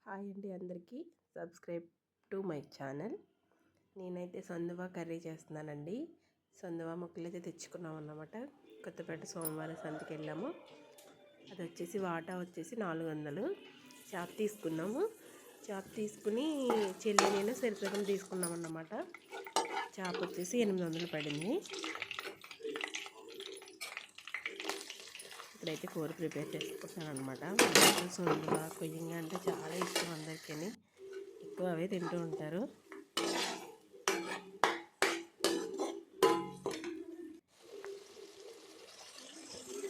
Hi అండి అందరికీ subscribe to my channel. నేనైతే సందువా కర్రీ చేస్తున్నానండి. సందువా ముక్కలు అయితే తెచ్చుకున్నాం అన్నమాట. కొత్తపేట సోమవారం సంతకి వెళ్ళాము. అది వచ్చేసి వాటా వచ్చేసి 400 చేప తీసుకున్నాము. చేప తీసుకుని చెల్లి నేను సరిసగం తీసుకున్నాం అన్నమాట. చేప వచ్చేసి 800 పడింది. ఇప్పుడైతే కూర ప్రిపేర్ చేసుకుంటున్నాను అనమాట. సొందుగా కొయ్యంగా అంటే చాలా ఇష్టం అందరికీ, ఎక్కువ అవే తింటూ ఉంటారు.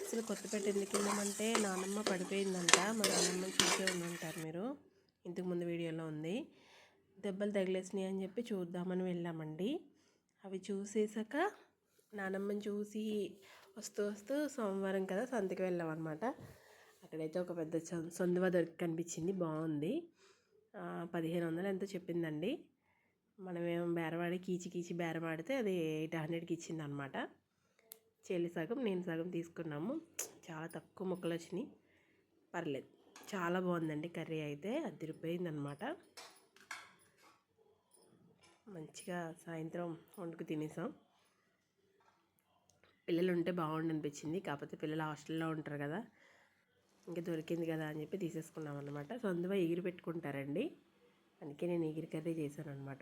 అసలు కొత్తపేట ఎందుకు వెళ్ళామంటే నానమ్మ పడిపోయిందంట. మా నానమ్మ చూసే ఉంటారు మీరు, ఇంతకుముందు వీడియోలో ఉంది. దెబ్బలు తగిలేసినాయి అని చెప్పి చూద్దామని వెళ్ళామండి. అవి చూసేసాక నానమ్మని చూసి వస్తూ సోమవారం కదా సంతకి వెళ్ళామన్నమాట. అక్కడైతే ఒక పెద్ద సొందువ కనిపించింది, బాగుంది. 1500 ఎంతో చెప్పిందండి. మనమేమో బేరవాడి కీచి బేరవాడితే అది 800కి ఇచ్చింది అనమాట. చెల్లి సగం నేను సగం తీసుకున్నాము. చాలా తక్కువ ముక్కలు వచ్చినాయి, పర్లేదు, చాలా బాగుందండి. కర్రీ అయితే అదిరిపోయిందనమాట. మంచిగా సాయంత్రం వండుకు తినేసాం. పిల్లలు ఉంటే బాగుండు అనిపించింది. కాకపోతే పిల్లలు హాస్టల్లో ఉంటారు కదా, ఇంకా దొరికింది కదా అని చెప్పి తీసేసుకున్నాం అనమాట. సొందుగా ఎగిరి పెట్టుకుంటారండి, అందుకే నేను ఎగిరి కర్రీ చేశాను అనమాట.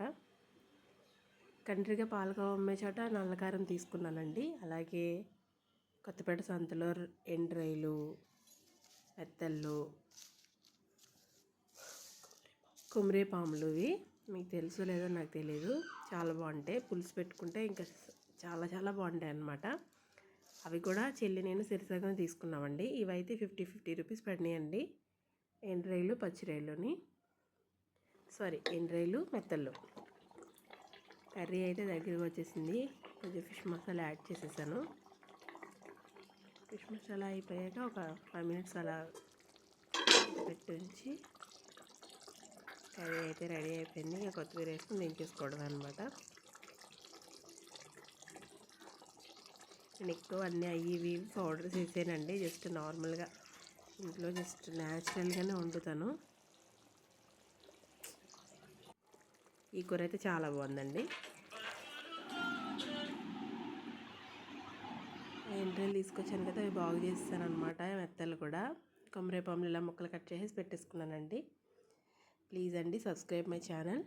కంట్రీగా పాలకోవ అమ్మే చోట నల్లకారం తీసుకున్నానండి. అలాగే కొత్తపేట సంతలో ఎండ్రాయిలు, మెత్తళ్ళు, కుమ్రే పాములు, ఇవి మీకు తెలుసు లేదో నాకు తెలియదు, చాలా బాగుంటాయి. పులుసు పెట్టుకుంటే ఇంకా చాలా బాగుంటాయి అన్నమాట. అవి కూడా చెల్లి నేను సిరిసగం తీసుకున్నామండి. ఇవైతే 50 రూపీస్ పడినాయండి. ఎండ్రాయిలు పచ్చిరాయిలుని, ఎండ్రాయిలు మెత్తళ్ళు. కర్రీ అయితే దగ్గరికి వచ్చేసింది. కొంచెం ఫిష్ మసాలా యాడ్ చేసేసాను. ఫిష్ మసాలా అయిపోయాక ఒక 5 minutes అలా పెట్టి కర్రీ అయితే రెడీ అయిపోయింది. ఇక కొత్తిమీర వేసుకుని దించేసుకోవడం అనమాట. నేను ఎక్కువ అన్నీ ఇవి పౌడర్స్ వేసానండి. జస్ట్ నార్మల్గా ఇంట్లో జస్ట్ న్యాచురల్గానే వండుతాను. ఈ కూర అయితే చాలా బాగుందండి. ఎండ్రాయిలు తీసుకొచ్చాను కదా, అవి బాగు చేస్తాను అనమాట. మెత్తలు కూడా కొమ్మరేపాములు ఇలా ముక్కలు కట్ చేసి పెట్టేసుకున్నానండి. ప్లీజ్ అండి సబ్స్క్రైబ్ మై ఛానల్.